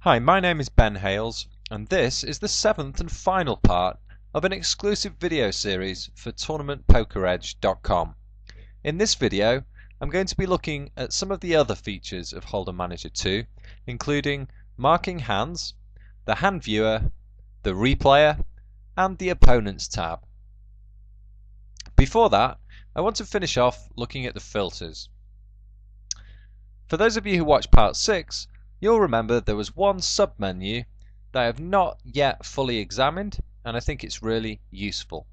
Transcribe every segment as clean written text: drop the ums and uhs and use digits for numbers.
Hi, my name is Ben Hales, and this is the seventh and final part of an exclusive video series for TournamentPokerEdge.com. In this video, I'm going to be looking at some of the other features of Hold'em Manager 2, including marking hands, the hand viewer, the replayer, and the opponents tab. Before that, I want to finish off looking at the filters. For those of you who watched part 6, you'll remember there was one sub-menu that I have not yet fully examined, and I think it's really useful.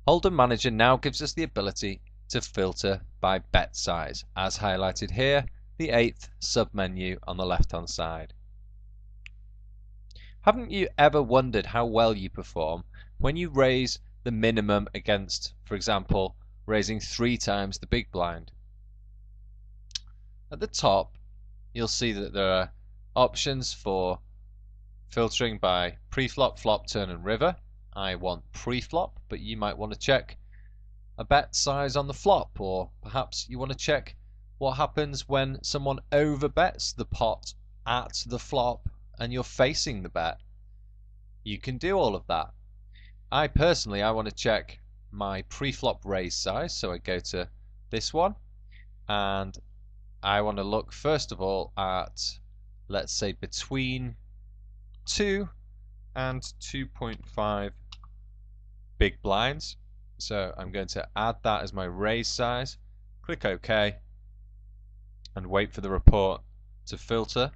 Hold'em Manager now gives us the ability to filter by bet size, as highlighted here, the 8th sub-menu on the left-hand side. Haven't you ever wondered how well you perform when you raise the minimum against, for example, raising 3 times the big blind? At the top, you'll see that there are options for filtering by pre-flop, flop, turn and river. I want pre-flop, but you might want to check a bet size on the flop, or perhaps you want to check what happens when someone overbets the pot at the flop and you're facing the bet. You can do all of that. I want to check my pre-flop raise size, so I go to this one and I want to look first of all at, let's say, between 2 and 2.5 big blinds. So I'm going to add that as my raise size, click OK, and wait for the report to filter.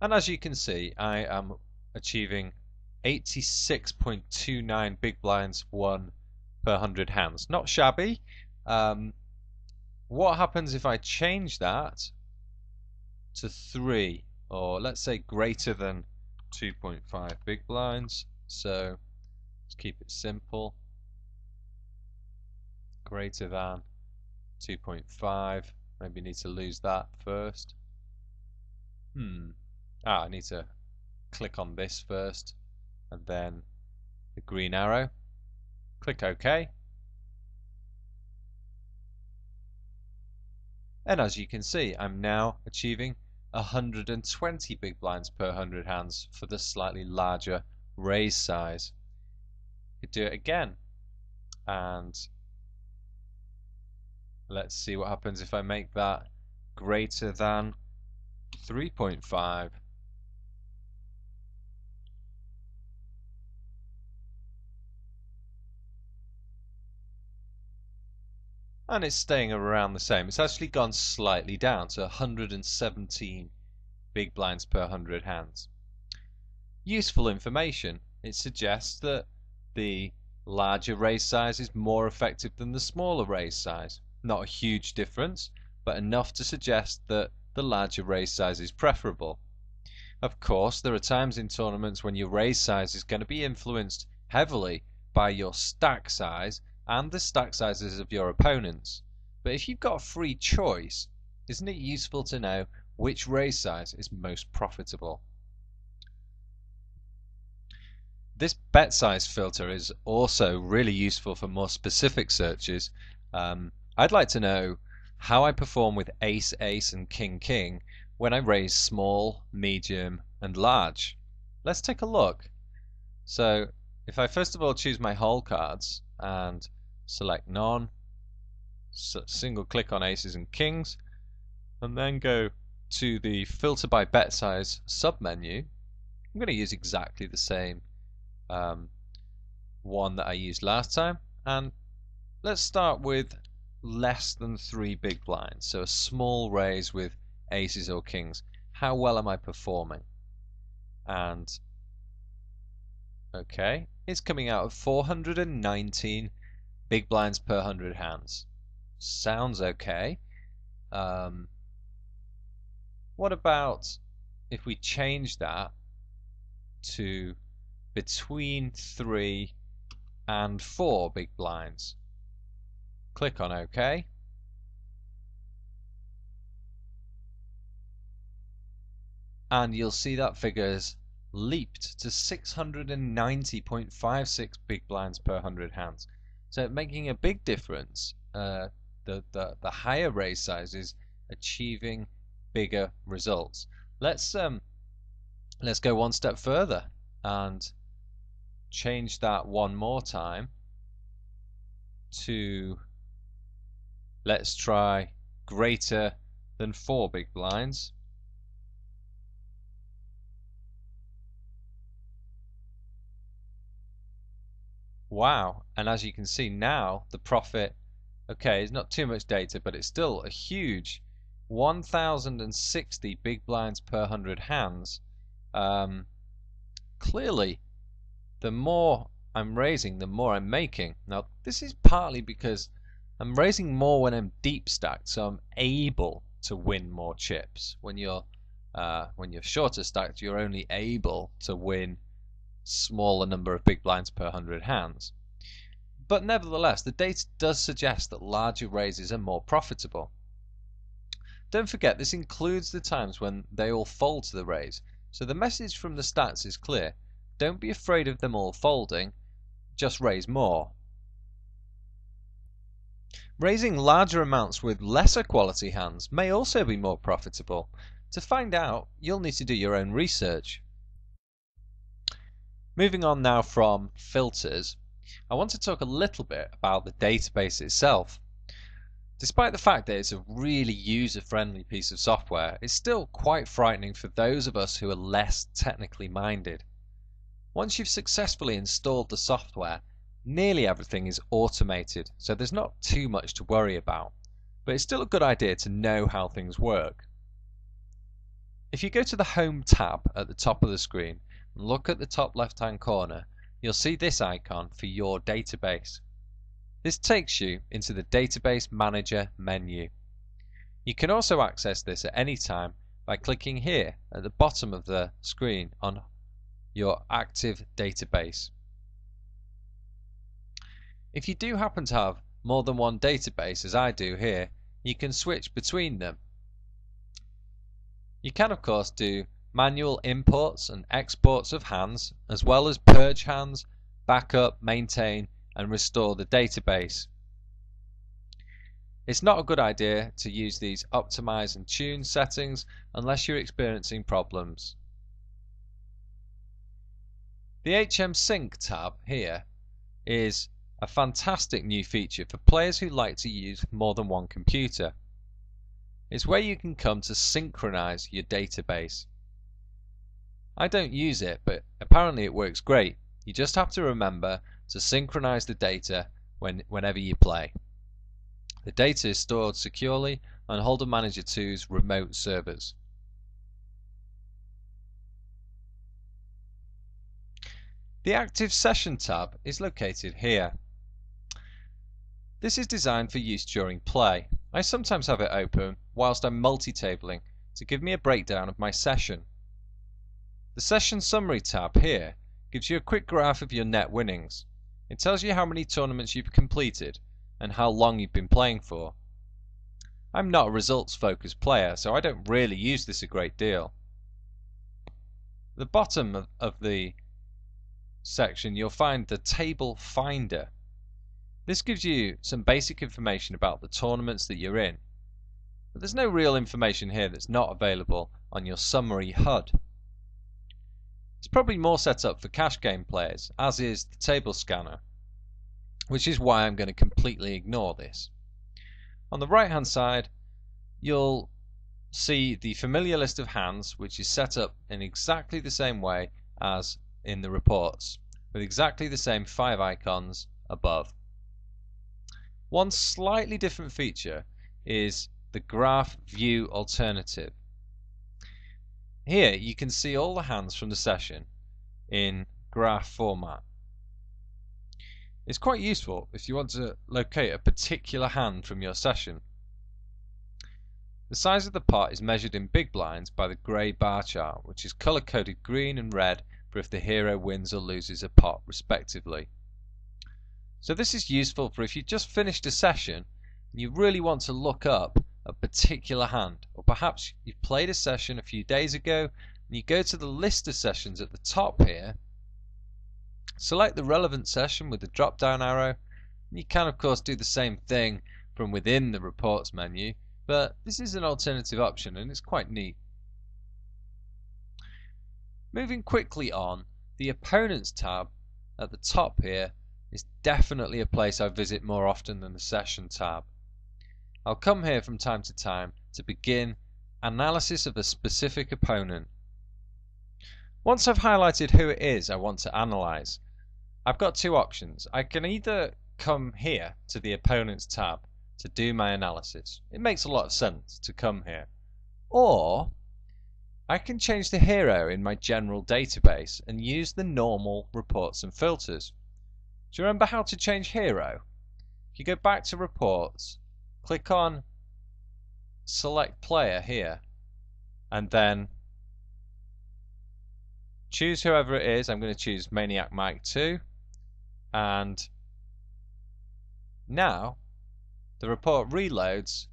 And as you can see, I am achieving 86.29 big blinds won per 100 hands. Not shabby. What happens if I change that to 3, or let's say greater than 2.5 big blinds? So let's keep it simple. Greater than 2.5. Maybe need to lose that first. I need to click on this first and then the green arrow. Click OK. And as you can see, I'm now achieving 120 big blinds per 100 hands for the slightly larger raise size. Could do it again, and let's see what happens if I make that greater than 3.5. And it's staying around the same. It's actually gone slightly down to 117 big blinds per 100 hands. Useful information. It suggests that the larger raise size is more effective than the smaller raise size. Not a huge difference, but enough to suggest that the larger raise size is preferable. Of course, there are times in tournaments when your raise size is going to be influenced heavily by your stack size and the stack sizes of your opponents. But if you've got a free choice, isn't it useful to know which raise size is most profitable? This bet size filter is also really useful for more specific searches. I'd like to know how I perform with ace, ace and king, king when I raise small, medium and large. Let's take a look. So if I first of all choose my hole cards and select none, single click on aces and kings, and then go to the filter by bet size sub-menu, I'm going to use exactly the same one that I used last time, and let's start with less than 3 big blinds, so a small raise with aces or kings. How well am I performing? And okay, it's coming out of 419 big blinds per 100 hands. Sounds okay. What about if we change that to between 3 and 4 big blinds? Click on OK. And you'll see that figure's leaped to 690.56 big blinds per 100 hands. So making a big difference. The higher raise sizes achieving bigger results. Let's go one step further and change that one more time to, let's try greater than 4 big blinds. Wow, and as you can see now, the profit, okay, it's not too much data, but it's still a huge 1,060 big blinds per 100 hands. Clearly, the more I'm raising, the more I'm making. Now, this is partly because I'm raising more when I'm deep stacked, so I'm able to win more chips. When you're shorter stacked, you're only able to win smaller number of big blinds per 100 hands. But nevertheless, the data does suggest that larger raises are more profitable. Don't forget, this includes the times when they all fold to the raise, so the message from the stats is clear. Don't be afraid of them all folding, just raise more. Raising larger amounts with lesser quality hands may also be more profitable. To find out, you'll need to do your own research. Moving on now from filters, I want to talk a little bit about the database itself. Despite the fact that it's a really user-friendly piece of software, it's still quite frightening for those of us who are less technically minded. Once you've successfully installed the software, nearly everything is automated, so there's not too much to worry about, but it's still a good idea to know how things work. If you go to the Home tab at the top of the screen and look at the top left-hand corner, you'll see this icon for your database. This takes you into the Database Manager menu. You can also access this at any time by clicking here at the bottom of the screen on your active database. If you do happen to have more than one database, as I do here, you can switch between them. You can of course do manual imports and exports of hands, as well as purge hands, backup, maintain, and restore the database. It's not a good idea to use these optimize and tune settings unless you're experiencing problems. The HM Sync tab here is a fantastic new feature for players who like to use more than one computer. It's where you can come to synchronize your database. I don't use it, but apparently it works great. You just have to remember to synchronize the data whenever you play. The data is stored securely on Holdem Manager 2's remote servers. The Active Session tab is located here. This is designed for use during play. I sometimes have it open whilst I'm multi-tabling to give me a breakdown of my session. The Session Summary tab here gives you a quick graph of your net winnings. It tells you how many tournaments you've completed and how long you've been playing for. I'm not a results focused player, so I don't really use this a great deal. At the bottom of the section you'll find the Table Finder. This gives you some basic information about the tournaments that you're in, but there's no real information here that's not available on your Summary HUD. It's probably more set up for cash game players, as is the Table Scanner, which is why I'm going to completely ignore this. On the right hand side you'll see the familiar list of hands, which is set up in exactly the same way as in the reports, with exactly the same 5 icons above. One slightly different feature is the Graph View alternative. Here you can see all the hands from the session in graph format. It's quite useful if you want to locate a particular hand from your session. The size of the pot is measured in big blinds by the grey bar chart, which is colour coded green and red for if the hero wins or loses a pot respectively. So this is useful for if you just finished a session and you really want to look up a particular hand, or perhaps you've played a session a few days ago and you go to the list of sessions at the top here, select the relevant session with the drop down arrow, and you can of course do the same thing from within the reports menu, but this is an alternative option and it's quite neat. Moving quickly on, the Opponents tab at the top here is definitely a place I visit more often than the Session tab. I'll come here from time to time to begin analysis of a specific opponent. Once I've highlighted who it is I want to analyze, I've got two options. I can either come here to the Opponents tab to do my analysis. It makes a lot of sense to come here. Or I can change the hero in my general database and use the normal reports and filters. Do you remember how to change hero? If you go back to reports, click on select player here, and then choose whoever it is. I'm going to choose Maniac Mike 2, and now the report reloads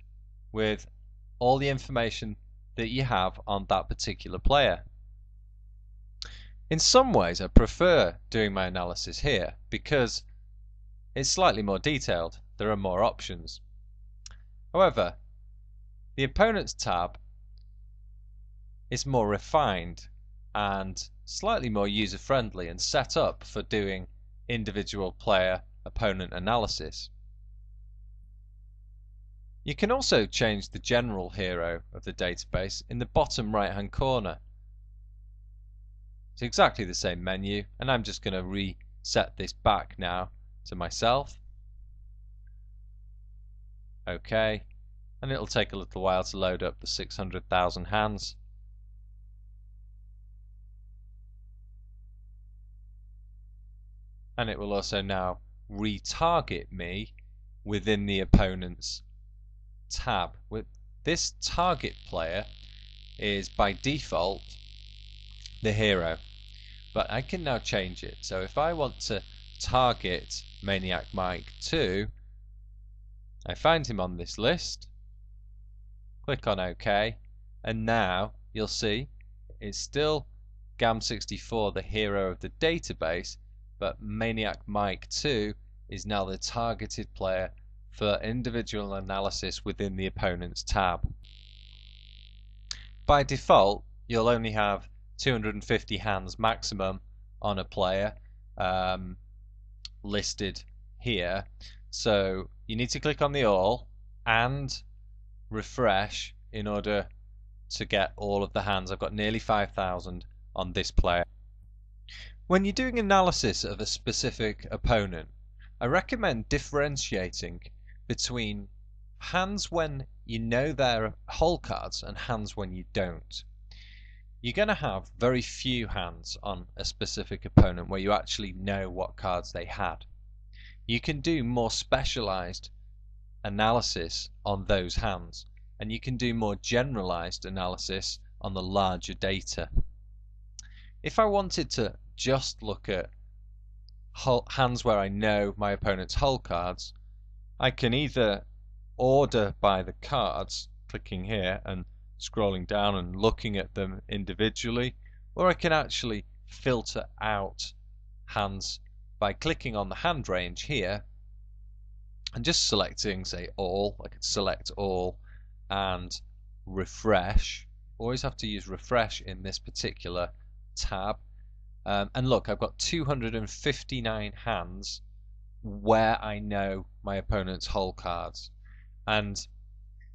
with all the information that you have on that particular player. In some ways I prefer doing my analysis here because it's slightly more detailed. There are more options. However, the Opponents tab is more refined and slightly more user-friendly and set up for doing individual player opponent analysis. You can also change the general hero of the database in the bottom right hand corner. It's exactly the same menu, and I'm just going to reset this back now to myself. OK, and it'll take a little while to load up the 600,000 hands. And it will also now retarget me within the Opponents tab. With this target player is by default the hero, but I can now change it. So if I want to target Maniac Mike 2, I find him on this list, click on OK, and now you'll see it's still GAM64, the hero of the database, but Maniac Mike 2 is now the targeted player for individual analysis within the Opponents tab. By default, you'll only have 250 hands maximum on a player listed here, so you need to click on the all and refresh in order to get all of the hands. I've got nearly 5,000 on this player. When you're doing analysis of a specific opponent, I recommend differentiating between hands when you know their hole cards and hands when you don't. You're going to have very few hands on a specific opponent where you actually know what cards they had. You can do more specialized analysis on those hands, and you can do more generalized analysis on the larger data. If I wanted to just look at hands where I know my opponent's hole cards, I can either order by the cards, clicking here and scrolling down and looking at them individually, or I can actually filter out hands by clicking on the hand range here and just selecting, say, all. I could select all and refresh. Always have to use refresh in this particular tab. And look, I've got 259 hands where I know my opponent's hole cards. And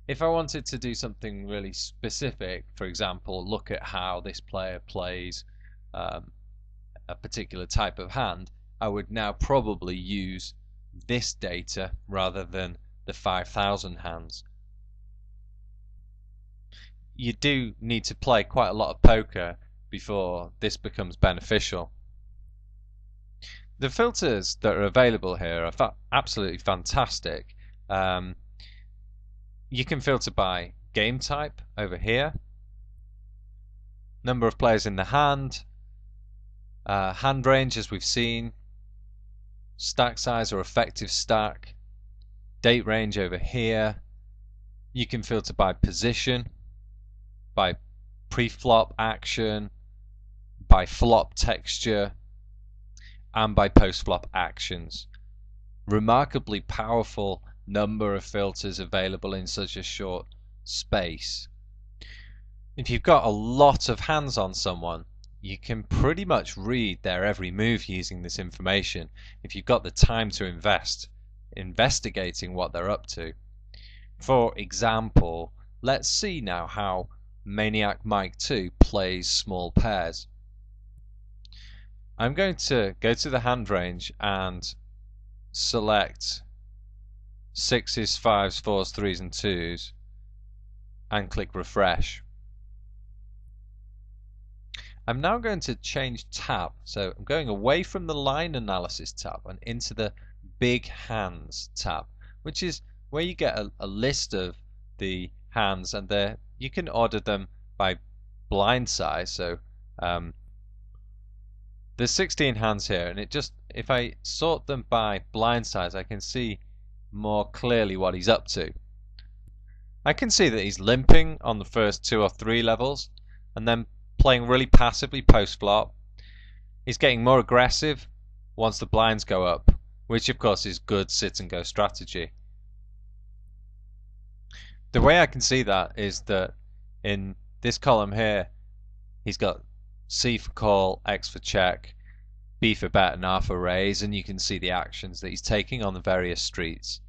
if I wanted to do something really specific, for example, look at how this player plays a particular type of hand, I would now probably use this data rather than the 5,000 hands. You do need to play quite a lot of poker before this becomes beneficial. The filters that are available here are absolutely fantastic. You can filter by game type over here, number of players in the hand, hand range as we've seen, stack size or effective stack, date range over here. You can filter by position, by pre-flop action, by flop texture, and by post-flop actions. Remarkably powerful number of filters available in such a short space. If you've got a lot of hands on someone, you can pretty much read their every move using this information if you've got the time to invest investigating what they're up to. For example, let's see now how Maniac Mike 2 plays small pairs. I'm going to go to the hand range and select 6s, 5s, 4s, 3s and 2s and click refresh. I'm now going to change tab, so I'm going away from the line analysis tab and into the big hands tab, which is where you get a list of the hands, and you can order them by blind size. So there's 16 hands here, and if I sort them by blind size, I can see more clearly what he's up to. I can see that he's limping on the first 2 or 3 levels, and then playing really passively post-flop. He's getting more aggressive once the blinds go up, which of course is good sit and go strategy. The way I can see that is that in this column here, he's got C for call, X for check, B for bet and R for raise, and you can see the actions that he's taking on the various streets.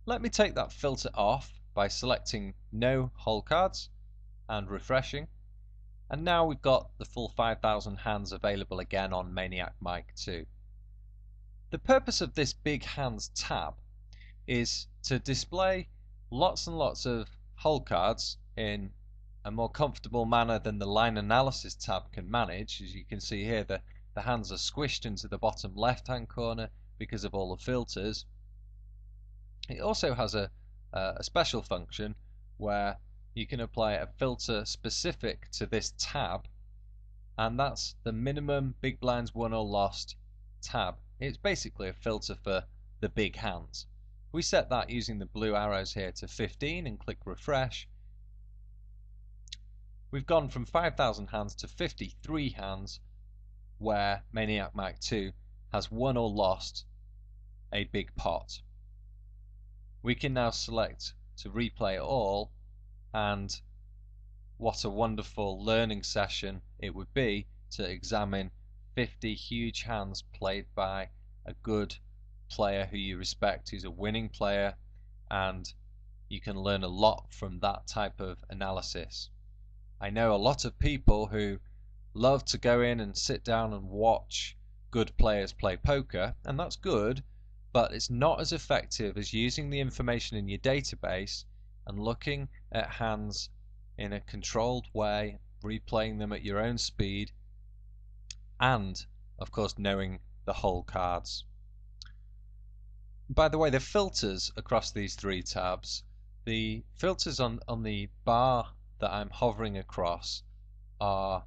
Let me take that filter off by selecting no hole cards and refreshing, and now we've got the full 5,000 hands available again on Maniac Mike 2. The purpose of this big hands tab is to display lots and lots of hole cards in a more comfortable manner than the line analysis tab can manage. As you can see here, the hands are squished into the bottom left hand corner because of all the filters. It also has a special function where you can apply a filter specific to this tab, and that's the minimum big blinds won or lost tab. It's basically a filter for the big hands. We set that using the blue arrows here to 15 and click refresh. We've gone from 5,000 hands to 53 hands where Maniac Mike 2 has won or lost a big pot. We can now select to replay all, and what a wonderful learning session it would be to examine 50 huge hands played by a good player who you respect, who's a winning player, and you can learn a lot from that type of analysis. I know a lot of people who love to go in and sit down and watch good players play poker, and that's good, but it's not as effective as using the information in your database and looking at hands in a controlled way, replaying them at your own speed, and of course knowing the whole cards. By the way, the filters across these 3 tabs, the filters on the bar that I'm hovering across are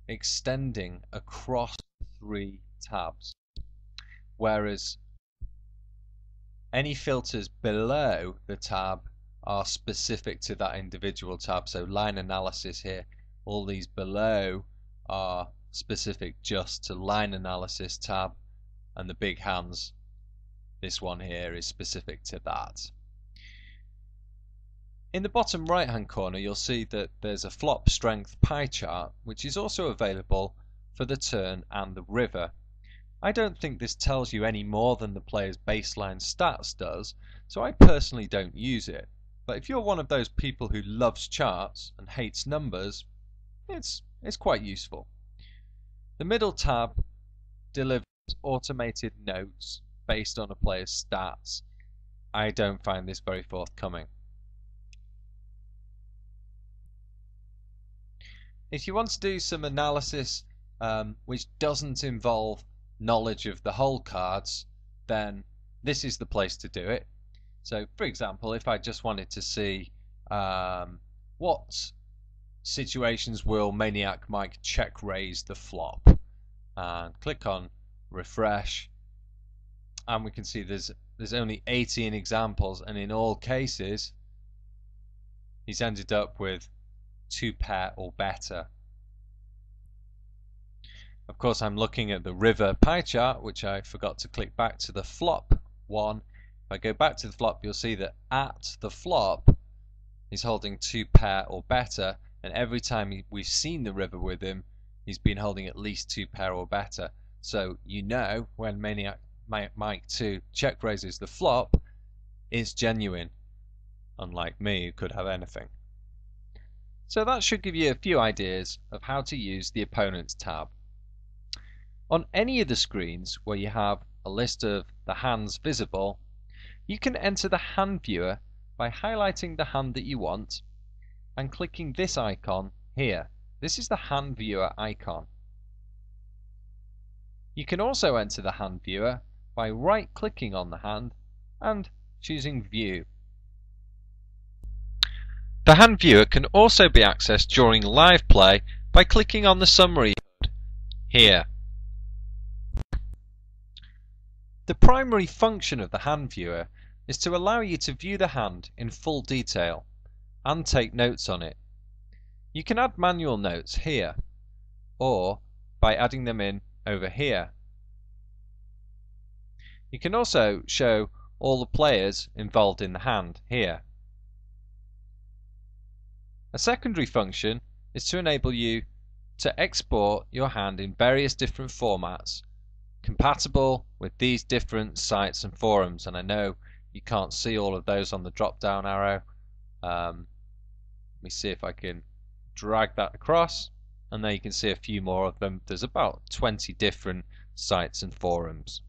extending across 3 tabs, whereas any filters below the tab are specific to that individual tab. So line analysis here, all these below are specific just to line analysis tab, and the big hands, this one here, is specific to that. In the bottom right hand corner you'll see that there's a flop strength pie chart, which is also available for the turn and the river. I don't think this tells you any more than the player's baseline stats does, so I personally don't use it. But if you're one of those people who loves charts and hates numbers, it's quite useful. The middle tab delivers automated notes based on a player's stats. I don't find this very forthcoming. If you want to do some analysis which doesn't involve knowledge of the whole cards, then this is the place to do it. So for example, if I just wanted to see what situations will Maniac Mike check raise the flop, and click on refresh, and we can see there's only 18 examples, and in all cases he's ended up with 2 pair or better. Of course, I'm looking at the river pie chart, which I forgot to click back to the flop one. If I go back to the flop, you'll see that at the flop he's holding 2 pair or better, and every time we've seen the river with him, he's been holding at least 2 pair or better. So you know when Maniac Mike 2 check raises the flop, it's genuine, unlike me who could have anything. So that should give you a few ideas of how to use the Opponents tab. On any of the screens where you have a list of the hands visible, you can enter the hand viewer by highlighting the hand that you want and clicking this icon here. This is the hand viewer icon. You can also enter the hand viewer by right-clicking on the hand and choosing View. The hand viewer can also be accessed during live play by clicking on the summary HUD here. The primary function of the hand viewer is to allow you to view the hand in full detail and take notes on it. You can add manual notes here or by adding them in over here. You can also show all the players involved in the hand here. A secondary function is to enable you to export your hand in various different formats compatible with these different sites and forums, and I know you can't see all of those on the drop down arrow. Let me see if I can drag that across, and there you can see a few more of them. There's about 20 different sites and forums.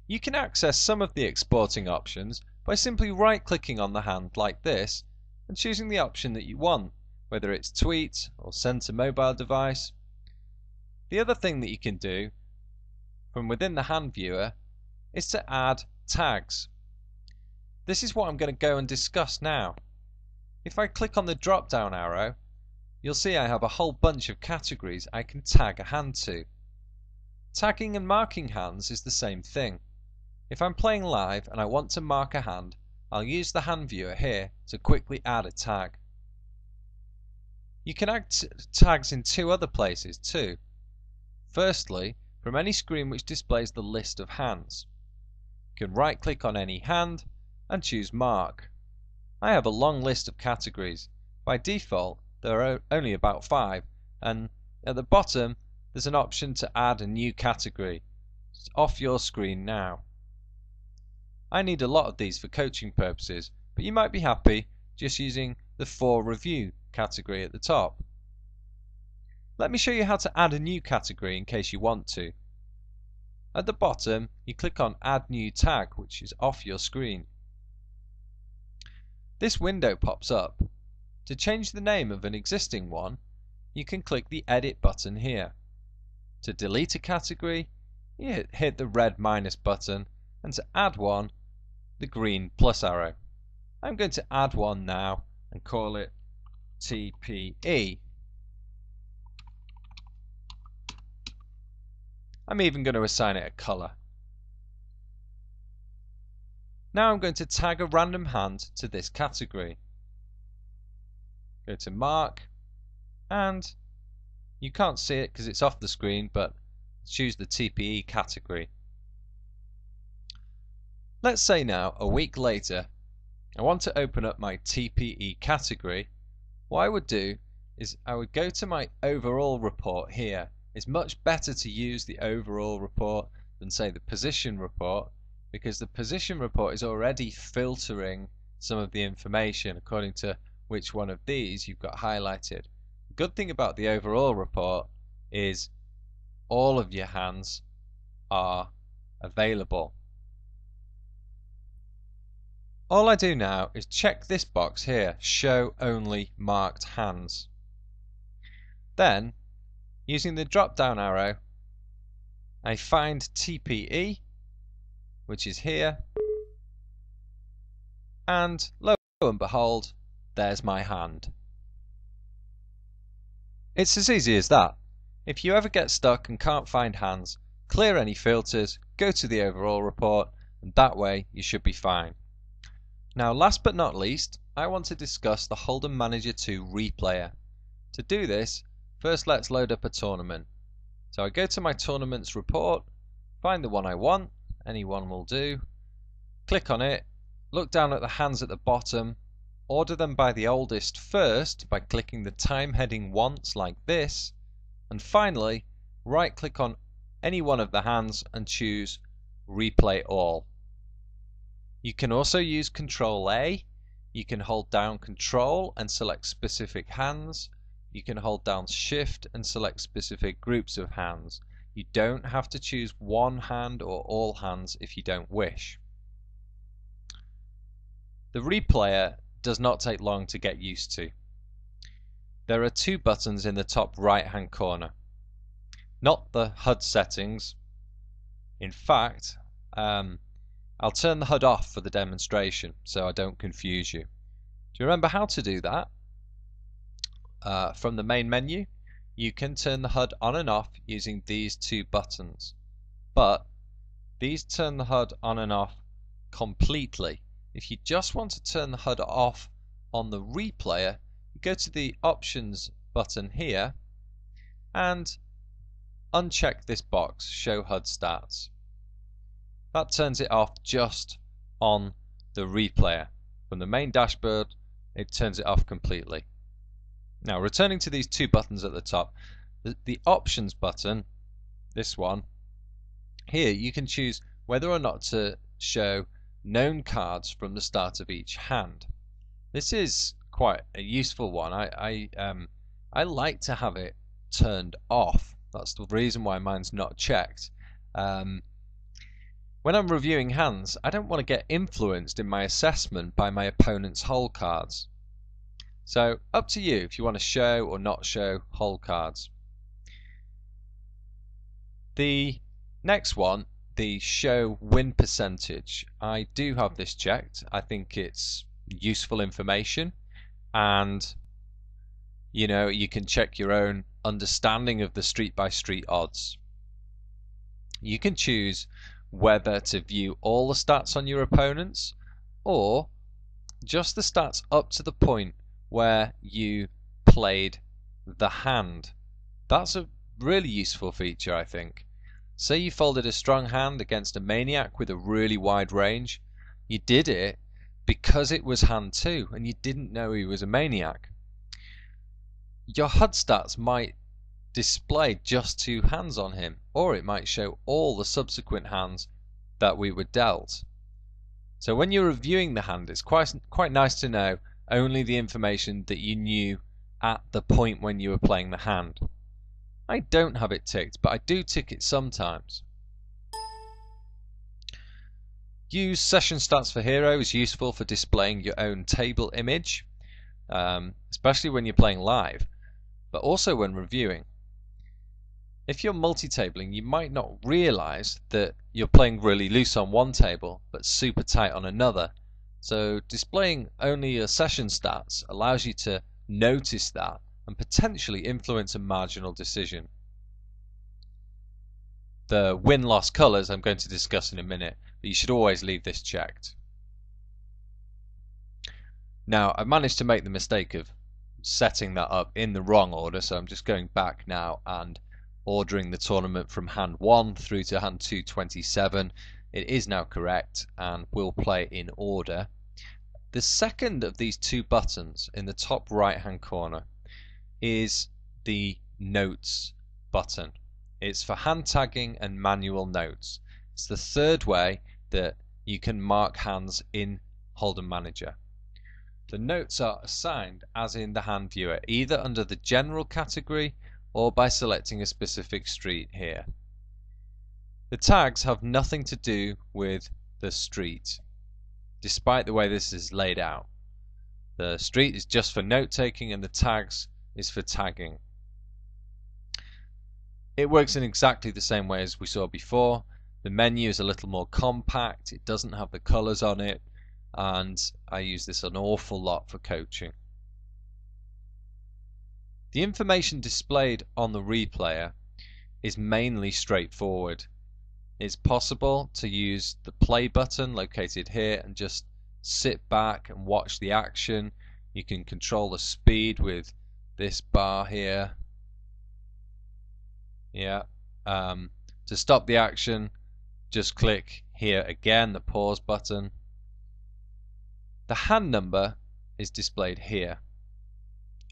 You can access some of the exporting options by simply right-clicking on the hand like this and choosing the option that you want, whether it's tweet or send to mobile device. The other thing that you can do from within the hand viewer is to add tags. This is what I'm going to go and discuss now. If I click on the drop down arrow, you'll see I have a whole bunch of categories I can tag a hand to. Tagging and marking hands is the same thing. If I'm playing live and I want to mark a hand, I'll use the hand viewer here to quickly add a tag. You can add tags in two other places too. Firstly, from any screen which displays the list of hands. You can right click on any hand and choose Mark. I have a long list of categories. By default there are only about 5, and at the bottom there's an option to add a new category. It's off your screen now. I need a lot of these for coaching purposes, but you might be happy just using the For Review category at the top. Let me show you how to add a new category in case you want to. At the bottom you click on Add New Tag, which is off your screen. This window pops up. To change the name of an existing one, you can click the Edit button here. To delete a category, you hit the red minus button, and to add one, the green plus arrow. I'm going to add one now and call it TPE. I'm even going to assign it a colour. Now I'm going to tag a random hand to this category. Go to Mark, and you can't see it because it's off the screen, but choose the TPE category. Let's say now, a week later, I want to open up my TPE category. What I would do is I would go to my overall report here. It's much better to use the overall report than say the position report, because the position report is already filtering some of the information according to which one of these you've got highlighted. The good thing about the overall report is all of your hands are available. All I do now is check this box here, Show Only Marked Hands. Then, using the drop down arrow, I find TPE, which is here, and lo and behold, there's my hand. It's as easy as that. If you ever get stuck and can't find hands, clear any filters, go to the overall report, and that way you should be fine. Now, last but not least, I want to discuss the Hold'em Manager 2 replayer. To do this, first let's load up a tournament. So I go to my tournaments report, find the one I want, any one will do, click on it, look down at the hands at the bottom, order them by the oldest first by clicking the time heading once like this, and finally right click on any one of the hands and choose Replay All. You can also use Control A. You can hold down Control and select specific hands. You can hold down Shift and select specific groups of hands. You don't have to choose one hand or all hands if you don't wish. The replayer does not take long to get used to. There are two buttons in the top right hand corner. Not the HUD settings. In fact, I'll turn the HUD off for the demonstration so I don't confuse you. Do you remember how to do that? From the main menu, you can turn the HUD on and off using these two buttons. But these turn the HUD on and off completely. If you just want to turn the HUD off on the replayer, you go to the Options button here and uncheck this box, Show HUD Stats. That turns it off just on the replayer. From the main dashboard, it turns it off completely. Now, returning to these two buttons at the top, the Options button, this one, here you can choose whether or not to show known cards from the start of each hand. This is quite a useful one. I like to have it turned off. That's the reason why mine's not checked. When I'm reviewing hands, I don't want to get influenced in my assessment by my opponent's hole cards. So up to you if you want to show or not show hole cards. The next one, the show win percentage. I do have this checked. I think it's useful information, and you can check your own understanding of the street by street odds. You can choose whether to view all the stats on your opponents or just the stats up to the point where you played the hand. That's a really useful feature, I think. Say you folded a strong hand against a maniac with a really wide range. You did it because it was hand 2 and you didn't know he was a maniac. Your HUD stats might display just 2 hands on him, or it might show all the subsequent hands that we were dealt. So when you're reviewing the hand, it's quite nice to know only the information that you knew at the point when you were playing the hand. I don't have it ticked, but I do tick it sometimes. Use Session Stats for Hero is useful for displaying your own table image, especially when you're playing live, but also when reviewing. If you're multi-tabling, you might not realize that you're playing really loose on one table, but super tight on another. So displaying only your session stats allows you to notice that and potentially influence a marginal decision. The win-loss colours I'm going to discuss in a minute, but you should always leave this checked. Now, I've managed to make the mistake of setting that up in the wrong order, so I'm just going back now and ordering the tournament from hand 1 through to hand 227. It is now correct and will play in order. The second of these two buttons in the top right hand corner is the Notes button. It's for hand tagging and manual notes. It's the third way that you can mark hands in Hold'em Manager. The notes are assigned as in the hand viewer, either under the general category or by selecting a specific street here. The tags have nothing to do with the street, despite the way this is laid out. The street is just for note taking and the tags is for tagging. It works in exactly the same way as we saw before. The menu is a little more compact, it doesn't have the colours on it, and I use this an awful lot for coaching. The information displayed on the replayer is mainly straightforward. It's possible to use the play button located here and just sit back and watch the action. You can control the speed with this bar here. To stop the action, just click here again, the pause button. The hand number is displayed here,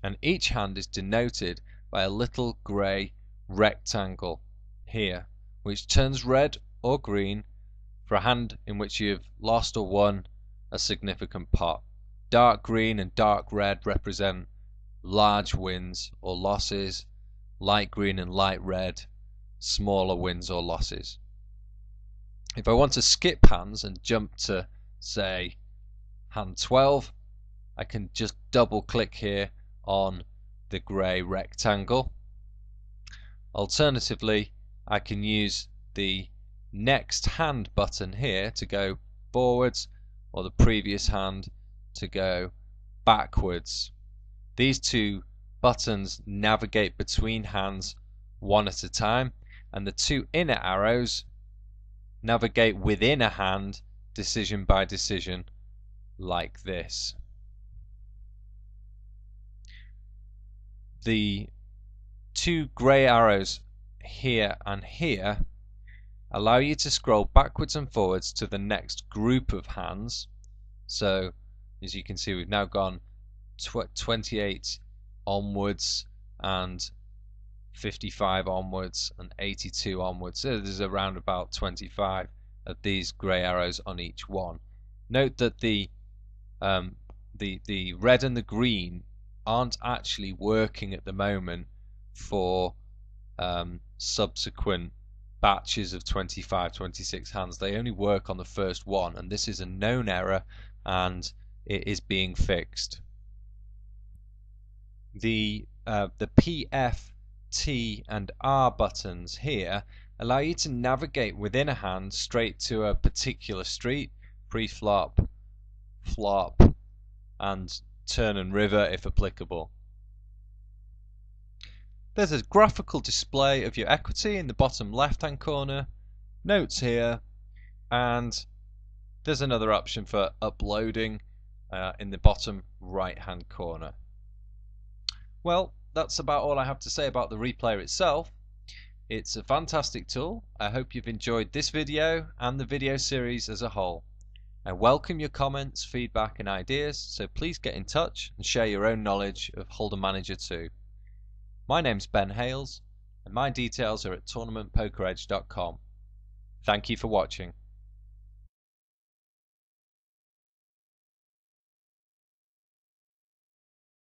and each hand is denoted by a little grey rectangle here, which turns red or green for a hand in which you've lost or won a significant pot. Dark green and dark red represent large wins or losses, light green and light red, smaller wins or losses. If I want to skip hands and jump to, say, hand 12, I can just double click here on the grey rectangle. Alternatively, I can use the next hand button here to go forwards, or the previous hand to go backwards. These two buttons navigate between hands one at a time, and the two inner arrows navigate within a hand decision by decision, like this. The two grey arrows here and here allow you to scroll backwards and forwards to the next group of hands. So as you can see, we've now gone 28 onwards and 55 onwards and 82 onwards. So there's around about 25 of these grey arrows on each one. Note that the red and the green aren't actually working at the moment for subsequent batches of 25, 26 hands. They only work on the first one, and this is a known error and it is being fixed. The P, F, T and R buttons here allow you to navigate within a hand straight to a particular street, pre-flop, flop and turn and river if applicable. There's a graphical display of your equity in the bottom left hand corner, notes here, and there's another option for uploading in the bottom right hand corner. Well, that's about all I have to say about the replayer itself. It's a fantastic tool. I hope you've enjoyed this video and the video series as a whole. I welcome your comments, feedback and ideas, so please get in touch and share your own knowledge of Hold'em Manager 2. My name's Ben Hales and my details are at tournamentpokeredge.com. Thank you for watching.